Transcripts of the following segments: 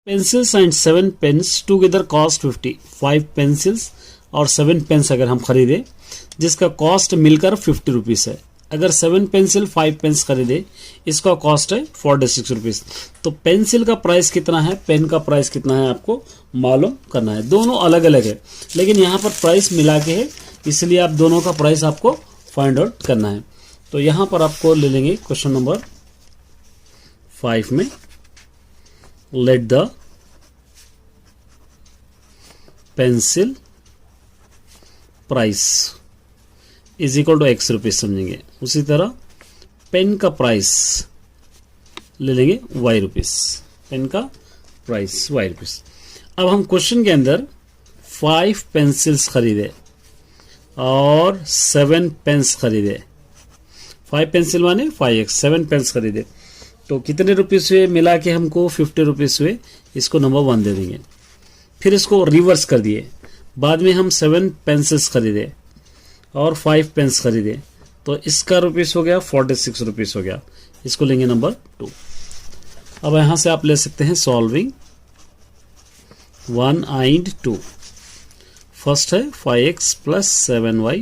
Pencils and 7 pens together cost 50। 5 pencils और 7 pens अगर हम खरीदे जिसका कॉस्ट मिलकर 50 रुपीज़ है। अगर 7 पेंसिल 5 पेन्स खरीदे इसका कॉस्ट है 46 रुपीज़। तो पेंसिल का प्राइस कितना है, पेन का प्राइस कितना है आपको मालूम करना है। दोनों अलग अलग है लेकिन यहाँ पर प्राइस मिला के है, इसलिए आप दोनों का प्राइस आपको फाइंड आउट करना है। तो यहाँ पर आपको ले लेंगे क्वेश्चन नंबर 5 में, let the pencil price is equal to x rupees समझेंगे। उसी तरह पेन का प्राइस ले लेंगे y रुपीज, पेन का प्राइस y रुपीज। अब हम क्वेश्चन के अंदर 5 पेंसिल्स खरीदे और 7 पेन्स खरीदे। 5 पेंसिल माने 5x, 7 पेन्स खरीदे तो कितने रुपीस हुए, मिला के हमको 50 रुपीस हुए। इसको नंबर 1 दे देंगे। फिर इसको रिवर्स कर दिए, बाद में हम 7 पेंसिल्स खरीदे और 5 पेन्स खरीदे तो इसका रुपीस हो गया 46 रुपीस हो गया। इसको लेंगे नंबर 2। अब यहां से आप ले सकते हैं सॉल्विंग 1 and 2। फर्स्ट है 5x plus 7y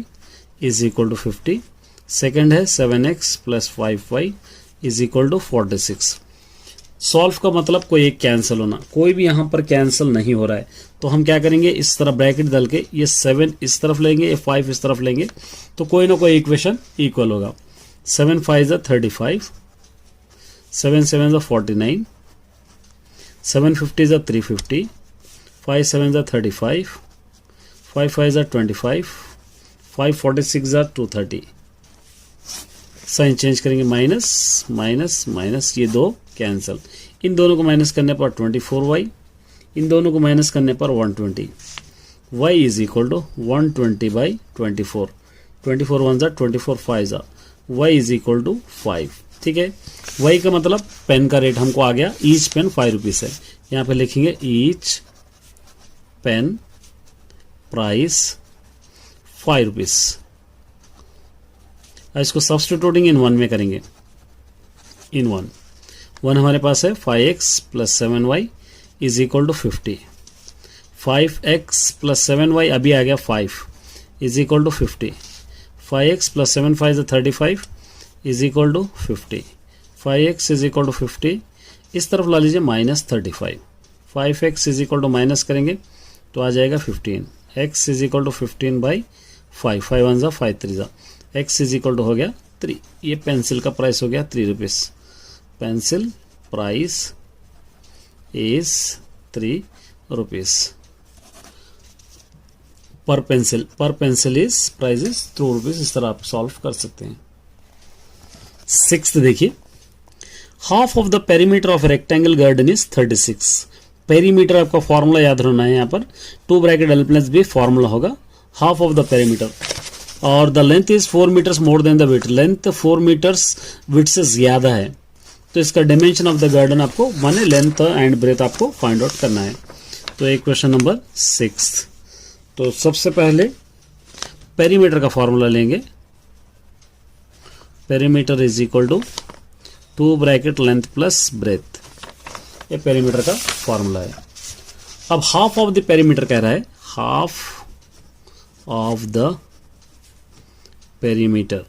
is equal to 50। Second है 7x plus 5y is equal to 46। Solve का मतलब कोई एक कैंसिल होना, कोई भी यहाँ पर कैंसिल नहीं हो रहा है तो हम क्या करेंगे, इस तरह ब्रैकेट डाल के ये 7 इस तरफ लेंगे, ये 5 इस तरफ लेंगे तो कोई ना कोई इक्वेशन इक्वल होगा। 7 5 is 35, 7 7 is 49, 7 50 is 350, 5 7 is 35, 5 5 is 25, 5 46 is 230। Sign change करेंगे, माइनस माइनस माइनस, ये दो कैंसिल, इन दोनों को माइनस करने पर 24y, इन दोनों को माइनस करने पर 120। y is equal to 120 by 24, 24 1 जा 24 5 जा, y इज इक्वल टू 5। ठीक है, y का मतलब पेन का रेट हमको आ गया, ईच पेन 5 रुपीज है। यहाँ पे लिखेंगे ईच पेन प्राइस 5 रुपीज। इसको सब्स्टिट्यूटिंग इन 1 में करेंगे, इन 1 हमारे पास है 5x plus 7y is equal to 50। 5x plus 7y अभी आ गया 5 इज इक्वल टू 50। 5x प्लस 7 5 35 is equal to 50। 5x is equal to 50, इस तरफ ला लीजिए minus 35। 5x is equal to minus करेंगे तो आ जाएगा 15। x is equal to 15 by 5, 5 1 जा 5 3 जा, x इज इक्वल टू हो गया 3। ये पेंसिल का प्राइस हो गया 3 rupees. Pencil price is 3 rupees per pencil. Per pencil is price is 2 rupees. इस तरह आप सॉल्व कर सकते हैं। 6th देखिए, half of the perimeter of rectangle garden is 36। Perimeter आपका फॉर्मूला याद रहना है, यहाँ पर 2 bracket L plus B formula होगा। हाफ ऑफ द पेरीमीटर और the length is 4 metres more than the width. Length 4 metres width से ज्यादा है तो इसका डायमेंशन ऑफ द गार्डन आपको माने लेंथ एंड ब्रेथ आपको फाइंड आउट करना है। तो एक क्वेश्चन नंबर 6। तो सबसे पहले पेरीमीटर का फॉर्मूला लेंगे। Perimeter is equal to 2 bracket length plus breadth, ये पेरीमीटर का फॉर्मूला है। अब हाफ ऑफ द पेरीमीटर कह रहा है, हाफ ऑफ द पेरीमीटर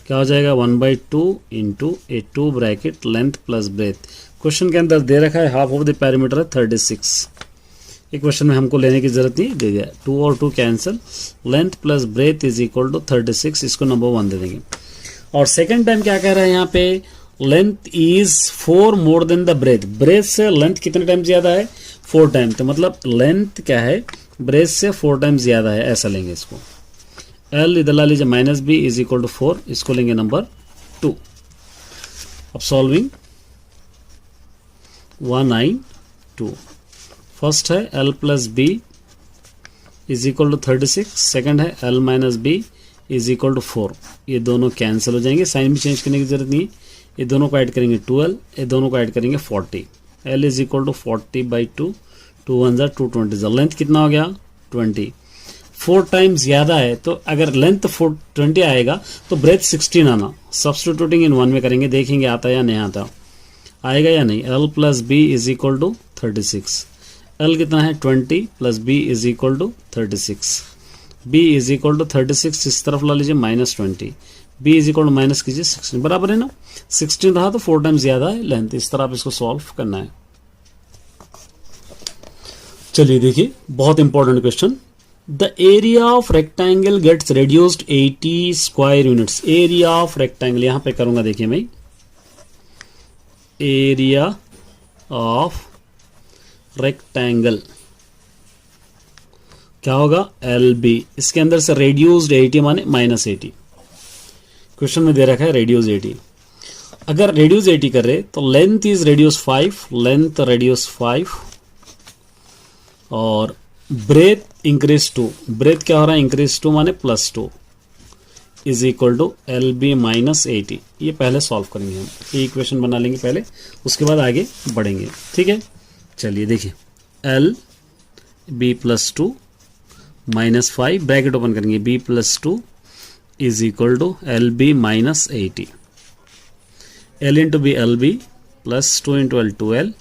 क्या हो जाएगा 1/2 इंटू ए 2 bracket length plus breath. Question के अंदर दे रखा है हाफ ऑफ द पेरीमीटर है 36। एक क्वेश्चन में हमको लेने की जरूरत नहीं, दे दिया 2 और 2 cancel, length plus breadth is equal to 36। इसको नंबर 1 दे देंगे। और सेकंड टाइम क्या कह रहा है यहाँ पे, length is 4 more than the breadth. Breadth से लेंथ कितने टाइम ज्यादा है, 4 टाइम। तो मतलब लेंथ क्या है, ब्रेथ से 4 टाइम ज्यादा है, ऐसा लेंगे इसको। L इधर ला लीजिए minus B is equal to 4, इसको लेंगे नंबर 2। अब सॉल्विंग 1 and 2। फर्स्ट है L plus B is equal to 36, second है L minus B is equal to 4। ये दोनों कैंसिल हो जाएंगे, साइन भी चेंज करने की जरूरत नहीं। ये दोनों को ऐड करेंगे 12, ये दोनों को ऐड करेंगे 40। L इज इक्वल टू 40/2, 2 1 जा 220। लेंथ कितना हो गया 20। 4 टाइम्स ज्यादा है तो अगर लेंथ 20 आएगा तो ब्रेथ 16 आना। सब्स्टिट्यूटिंग इन 1 में करेंगे, देखेंगे आता है या नहीं आता। आएगा या नहीं। l plus B is equal to 36, l कितना है 20 plus b is equal to 36, b is equal to 36 इस तरफ ला लीजिए -20, b is equal to minus कीजिए 16, बराबर है ना। 16 रहा तो 4 टाइम्स ज्यादा है लेंथ, इस तरह आप इसको सॉल्व करना है। चलिए देखिए बहुत important question, the area of rectangle gets reduced 80 square units. Area of rectangle यहां पे करूंगा, देखिए मैं एरिया ऑफ रेक्टेंगल क्या होगा LB, इसके अंदर से रेड्यूस्ड 80 माने -80, क्वेश्चन में दे रखा है रेड्यूस 80। अगर रेड्यूस 80 कर रहे तो length is reduce 5, length reduce 5 और ब्रेथ इंक्रीज 2, ब्रेथ क्या हो रहा है इंक्रीज 2 माने +2 इज इक्वल टू LB -80। ये पहले सॉल्व करेंगे हम, ये इक्वेशन बना लेंगे पहले, उसके बाद आगे बढ़ेंगे, ठीक है। चलिए देखिए LB +2 -5 ब्रैकेट ओपन करेंगे, B +2 is equal to LB -80, L into B LB प्लस 2 into L 2L,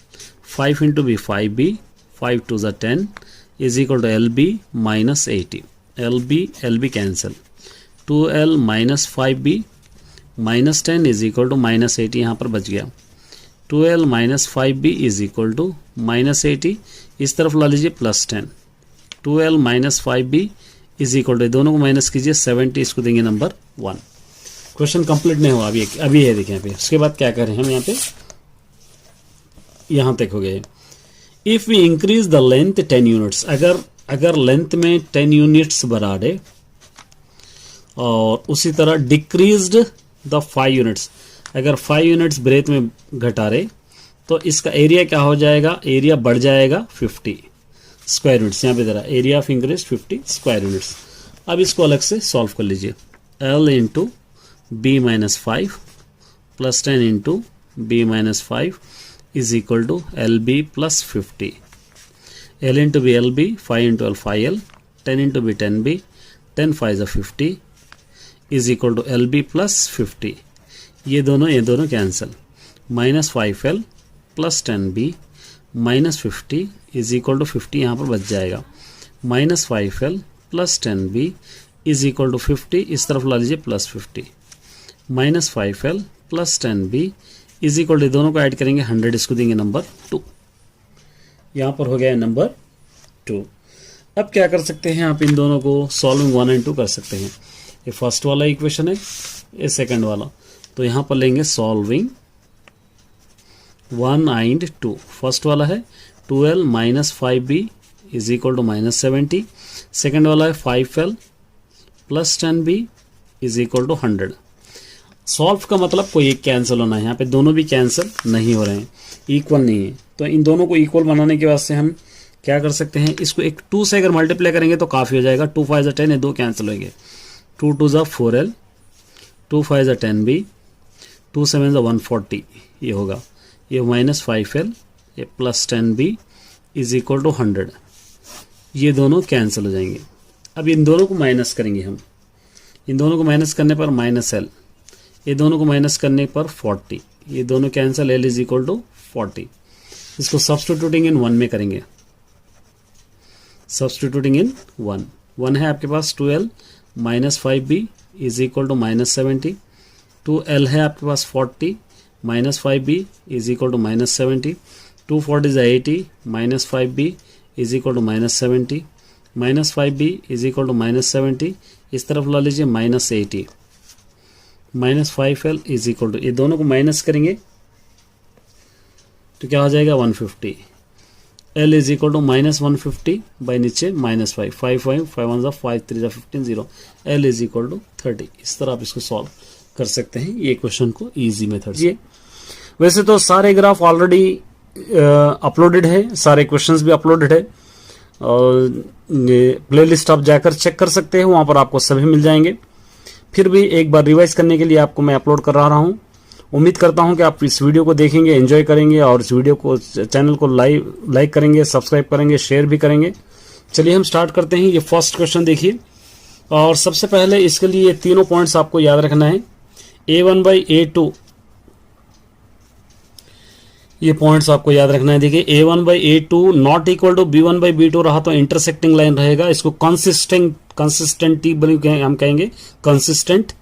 5 into B 5B, 5 2 ज़ा 10 is equal to LB -80, LB cancel, 2L -5B -10 is equal to -80, यहाँ पर बच गया 2L -5B is equal to -80, इस तरफ ला लीजिए +10, 2L -5B is equal to, दोनों को माइनस कीजिए 70, इसको देंगे नंबर 1। क्वेश्चन कंप्लीट नहीं हुआ, अभी है देखिए यहाँ पे। उसके बाद क्या करें हम, यहाँ पे यहाँ तक हो गए। If we increase the length 10 units, अगर लेंथ में 10 यूनिट्स बढ़ा दे और उसी तरह डिक्रीज्ड द 5 यूनिट्स, अगर 5 यूनिट्स ब्रेथ में घटा रहे तो इसका एरिया क्या हो जाएगा, एरिया बढ़ जाएगा 50 स्क्वायर यूनिट्स, यहाँ पे दे रहा है area of increase 50 square units. अब इसको अलग से सॉल्व कर लीजिए, L into B -5 plus 10 into B -5 is equal to LB plus 50, L into B LB, 5 into L 5L, 10 into B 10B, 10 5 50 is equal to LB plus 50, ये दोनों cancel, -5L plus 10B -50 is equal to 50, यहाँ पर बच जाएगा -5L plus 10B is equal to 50, इस तरफ ला लीजिए +50, -5L plus 10B is equal to, दोनों को ऐड करेंगे 100, इसको देंगे नंबर 2, यहाँ पर हो गया नंबर 2। अब क्या कर सकते हैं आप, इन दोनों को सॉल्विंग 1 और 2 कर सकते हैं। ये फर्स्ट वाला इक्वेशन है, ये सेकंड वाला, तो यहाँ पर लेंगे सॉल्विंग 1 और 2। फर्स्ट वाला है 2L -5B is equal to -70, second वाला है 5L plus 10B is equal to 100। Solve का मतलब कोई एक कैंसिल होना है, यहाँ पे दोनों भी कैंसिल नहीं हो रहे हैं, इक्वल नहीं है, तो इन दोनों को इक्वल बनाने के वास्ते हम क्या कर सकते हैं, इसको एक 2 से अगर मल्टीप्लाई करेंगे तो काफ़ी हो जाएगा, 2 5 10 है, 2 कैंसिल होंगे, 2 2 4L, 2 5 10B, 2 7 140 ये होगा, ये -5L ये plus 10B is equal to 100, ये दोनों कैंसिल हो जाएंगे। अब इन दोनों को माइनस करेंगे हम, इन दोनों को माइनस करने पर -L, ये दोनों को माइनस करने पर 40, ये दोनों cancel, L is equal to 40, इसको सब्स्टिट्यूटिंग इन 1 में करेंगे, सब्स्टिट्यूटिंग इन 1 है आपके पास 2L -5B is equal to -70, 2L है आपके पास 40 -5B is equal to -70, 2 40 80 -5B is equal to -70, -5B is equal to -70, इस तरफ ला लीजिए -80, -5L इज इक्वल टू, ये दोनों को माइनस करेंगे तो क्या हो जाएगा 150, L is equal to -150 by नीचे -5, 5 5 5 1 5 3 15 0, L इज इक्वल टू 30। इस तरह आप इसको सॉल्व कर सकते हैं ये क्वेश्चन को इजी मेथड से। वैसे तो सारे ग्राफ ऑलरेडी अपलोडेड है, सारे क्वेश्चंस भी अपलोडेड है, और प्लेलिस्ट आप जाकर चेक कर सकते हैं, वहां पर आपको सभी मिल जाएंगे। फिर भी एक बार रिवाइज करने के लिए आपको मैं अपलोड कर रहा हूं। उम्मीद करता हूं कि आप इस वीडियो को देखेंगे, एंजॉय करेंगे और इस वीडियो को, चैनल को लाइक करेंगे, सब्सक्राइब करेंगे, शेयर भी करेंगे। चलिए हम स्टार्ट करते हैं। ये फर्स्ट क्वेश्चन देखिए, और सबसे पहले इसके लिए तीनों पॉइंट्स आपको याद रखना है। A1/A2 ये पॉइंट्स आपको याद रखना है। देखिए a1/a2 not equal to b1/b2 रहा तो इंटरसेक्टिंग लाइन रहेगा, इसको कंसिस्टेंटी हम कहेंगे consistent.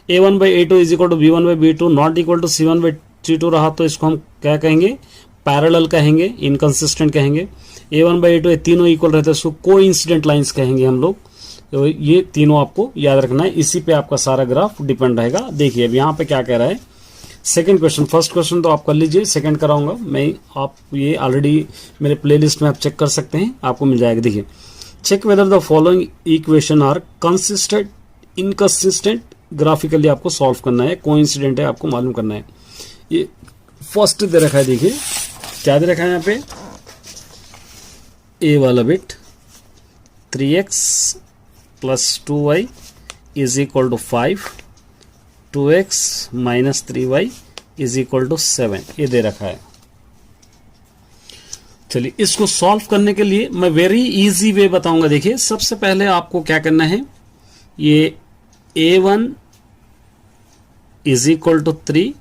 a1/a2 is equal to b1/b2 not equal to c1/c2 रहा तो इसको हम क्या कहेंगे, पैरेलल कहेंगे, इनकंसिस्टेंट कहेंगे। a1/a2 ये तीनों इक्वल रहते हैं, इसको कोइंसिडेंट लाइंस कहेंगे हम लोग। तो ये तीनों आपको याद रखना है, इसी पे आपका सारा ग्राफ डिपेंड रहेगा। देखिए अब यहाँ पे क्या कह रहा है, सेकंड क्वेश्चन, फर्स्ट क्वेश्चन तो आप कर लीजिए, सेकंड कराऊंगा मैं। आप ये ऑलरेडी मेरे प्लेलिस्ट में आप चेक कर सकते हैं, आपको मिल जाएगा। देखिए, check whether the following equation are consistent inconsistent, graphically आपको सॉल्व करना है, कोइंसिडेंट है आपको मालूम करना है। ये फर्स्ट दे रखा है, देखिए क्या दे रखा है यहाँ पे, ए वाला bit 3x plus 2y is equal to 5, 2x minus 3y is equal to 7, ये दे रखा है। चलिए इसको सॉल्व करने के लिए मैं वेरी इजी वे बताऊंगा। देखिए सबसे पहले आपको क्या करना है, ये a1 इज इक्वल टू 3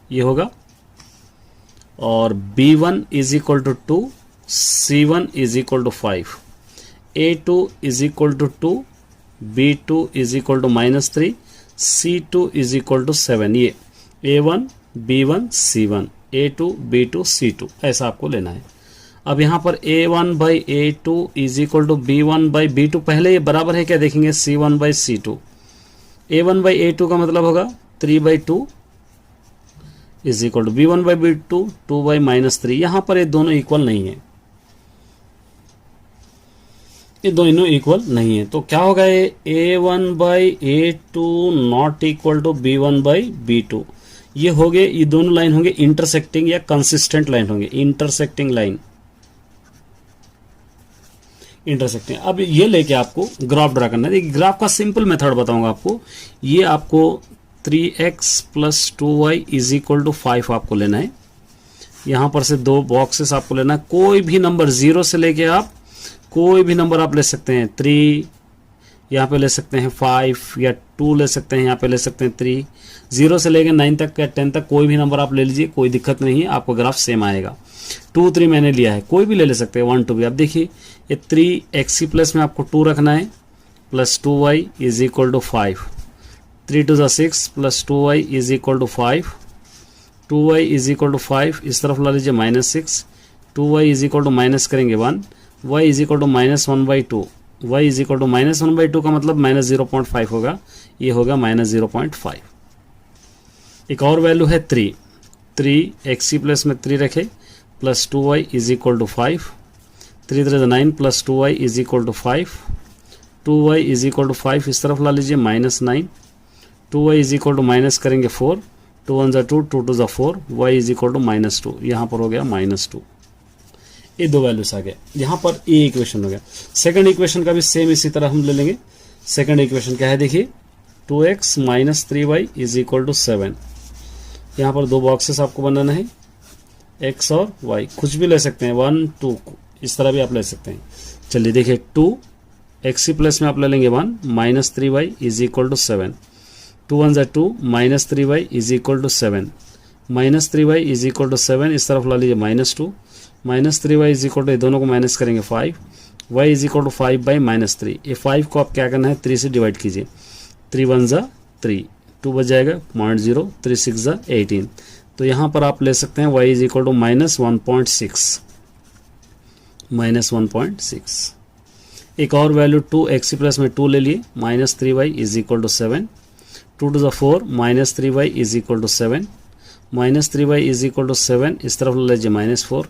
ये होगा, और b1 is equal to 2, c1 is equal to 5, a2 is equal to 2, b2 is equal to minus 3, c2 is equal to 7। ये a1 b1 c1 a2 b2 c2 ऐसा आपको लेना है। अब यहाँ पर a1/a2 is equal to b1/b2, पहले ये बराबर है क्या देखेंगे, c1/c2। a1/a2 का मतलब होगा 3/2 इज इक्वल टू b1/b2 2/-3। यहाँ पर ये दोनों इक्वल नहीं है, ये दोनों इक्वल नहीं है, तो क्या होगा, ये a1/a2 not equal to b1/b2। ये हो गए, ये दोनों लाइन होंगे इंटरसेक्टिंग या कंसिस्टेंट लाइन होंगे, इंटरसेक्टिंग लाइन, इंटरसेक्टिंग। अब ये लेके आपको ग्राफ ड्रा करना है। ग्राफ का सिंपल मेथड बताऊंगा आपको। ये आपको 3x plus 2y is equal to 5 आपको लेना है। यहां पर से दो बॉक्सेस आपको लेना है, कोई भी नंबर 0 से लेके आप कोई भी नंबर आप ले सकते हैं, 3 यहाँ पे ले सकते हैं, 5 या 2 ले सकते हैं, यहाँ पे ले सकते हैं 3, 0 से लेकर 9 तक या 10 तक कोई भी नंबर आप ले लीजिए, कोई दिक्कत नहीं है, आपको ग्राफ सेम आएगा। 2 3 मैंने लिया है, कोई भी ले सकते हैं, 1 2 भी। अब देखिए ये 3x प्लस में आपको 2 रखना है, plus 2y is equal to 5, 3 2 6 plus 2y is equal to 5, 2y is equal to 5, इस तरफ ला लीजिए -6, 2y is equal to minus करेंगे 1, y is equal to -1/2, y is equal to -1/2 का मतलब -0.5 होगा, ये होगा -0.5। एक और वैल्यू है 3, 3x प्लस में 3 रखे, plus 2y is equal to 5, 3 3 9 plus 2y is equal to 5, 2y is equal to 5, इस तरफ ला लीजिए -9, 2y is equal to minus करेंगे 4, 2 1 2 2 2 4, y इज इक्वल टू -2, यहाँ पर हो गया -2। ये दो वैल्यूज आ गए, यहाँ पर ये इक्वेशन हो गया। सेकंड इक्वेशन का भी सेम इसी तरह हम ले लेंगे। सेकंड इक्वेशन क्या है, देखिए 2x minus 3y is equal to 7। यहाँ पर दो बॉक्सेस आपको बनाना है, x और y, कुछ भी ले सकते हैं, 1 2 इस तरह भी आप ले सकते हैं। चलिए देखिए 2x प्लस में आप ले लेंगे 1, minus 3y is equal to 7, 2 1 2 minus 3y is equal to 7, minus 3y is equal to 7, इस तरफ ला लीजिए -2, minus 3y is equal to, दोनों को माइनस करेंगे 5, y इज इक्वल टू 5/-3। ये 5 को आप क्या करना है, 3 से डिवाइड कीजिए, 3 1 3, 2 बच जाएगा 0.0, 3 6 18। तो यहाँ पर आप ले सकते हैं y इज इक्वल टू -1.6, -1.6। एक और वैल्यू 2x प्लस में 2 ले लिए, -3y is equal to 7, 2 2 4 -3y is equal to 7, -3y is equal to 7, इस तरफ ले लीजिए -4,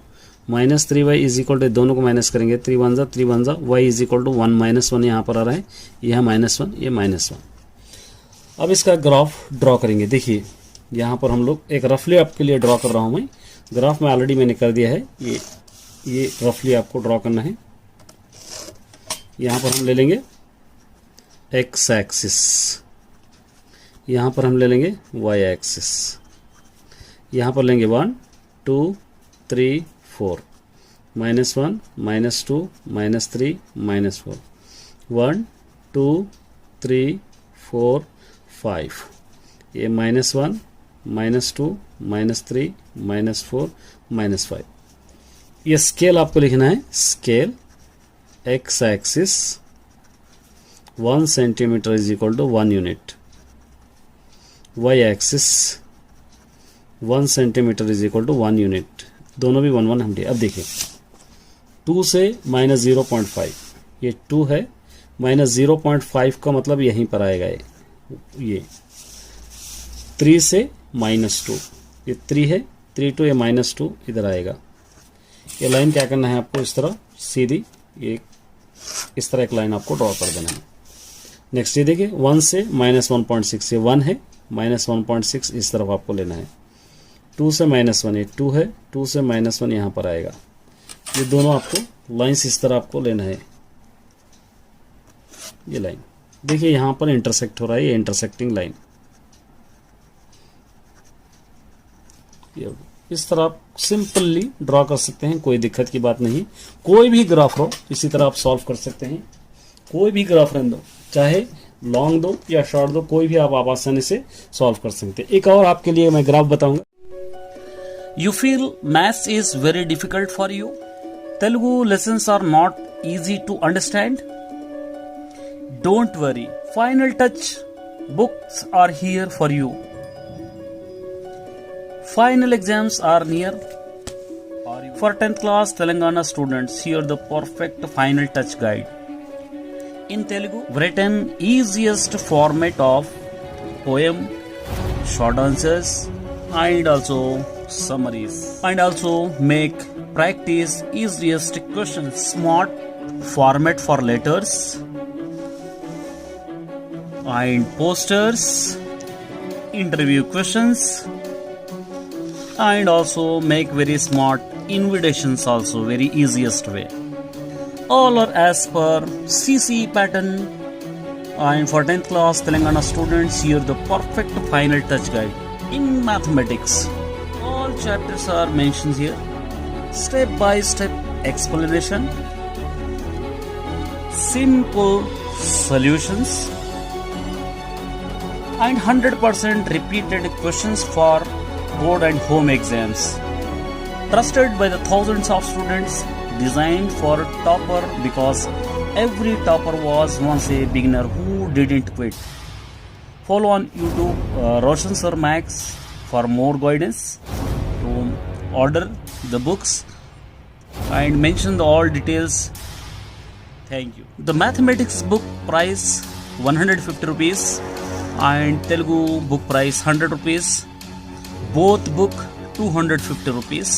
-3y इज इक्वल टू, दोनों को माइनस करेंगे, 3 1 y इज इक्वल टू 1 -1, यहाँ पर आ रहा है, यह -1 ये -1। अब इसका ग्राफ ड्रॉ करेंगे। देखिए यहाँ पर हम लोग एक रफली आपके लिए ड्रॉ कर रहा हूँ मैं, ग्राफ में ऑलरेडी मैंने कर दिया है, ये रफली आपको ड्रॉ करना है। यहाँ पर हम ले लेंगे x एक्सिस, यहाँ पर हम ले लेंगे y एक्सिस, यहाँ पर लेंगे 1 2 3 4, -1 -2 -3 -4, 1 2 3 4 5, ये -1 -2 -3 -4 -5। ये स्केल आपको लिखना है, scale x axis 1 centimetre is equal to 1 unit, y axis 1 centimetre is equal to 1 unit, दोनों भी 1 1 हम। अब देखिए 2 से -0.5, ये 2 है, -0.5 का मतलब यहीं पर आएगा ये 3 से -2, ये 3 है, 3 to ये -2 इधर आएगा। ये लाइन क्या करना है आपको, इस तरह सीधी ये इस तरह एक लाइन आपको ड्रॉ कर देना है। नेक्स्ट ये देखिए 1 से -1.6, ये 1 है, -1.6 इस तरफ आपको लेना है। 2 से -1, ये 2 है, 2 से -1 यहाँ पर आएगा। ये दोनों आपको लाइंस इस तरह आपको लेना है। ये लाइन देखिए यहाँ पर इंटरसेक्ट हो रहा है, ये इंटरसेक्टिंग लाइन, इस तरह आप सिंपली ड्रॉ कर सकते हैं, कोई दिक्कत की बात नहीं। कोई भी ग्राफ हो इसी तरह आप सॉल्व कर सकते हैं, कोई भी ग्राफ रहने दो, चाहे लॉन्ग दो या शॉर्ट दो, कोई भी आप आसानी से सॉल्व कर सकते हैं। एक और आपके लिए मैं ग्राफ बताऊंगा। You feel maths is very difficult for you? Telugu lessons are not easy to understand? Don't worry, Final Touch books are here for you. Final exams are near. For 10th class Telangana students, here the perfect Final Touch guide. In Telugu, written easiest format of poem, short answers, and also summaries, and also make practice easiest questions, smart format for letters and posters, interview questions, and also make very smart invitations, also very easiest way. All are as per CC pattern, and for 10th class Telangana students, here the perfect Final Touch guide. In mathematics, all chapters are mentioned here, step by step explanation, simple solutions, and 100% repeated questions for board and home exams. Trusted by the thousands of students, designed for topper, because every topper was once a beginner who didn't quit. Follow on YouTube Roshan Sir Max for more guidance. To order the books and mention the all details. Thank you. The mathematics book price 150 rupees and Telugu book price 100 rupees. Both book 250 rupees.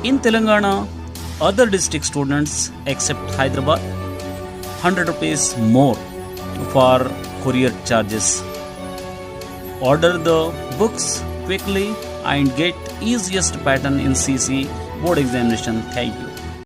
In Telangana, other district students except Hyderabad, 100 rupees more for courier charges. Order the books quickly and get easiest pattern in CC board examination. Thank you.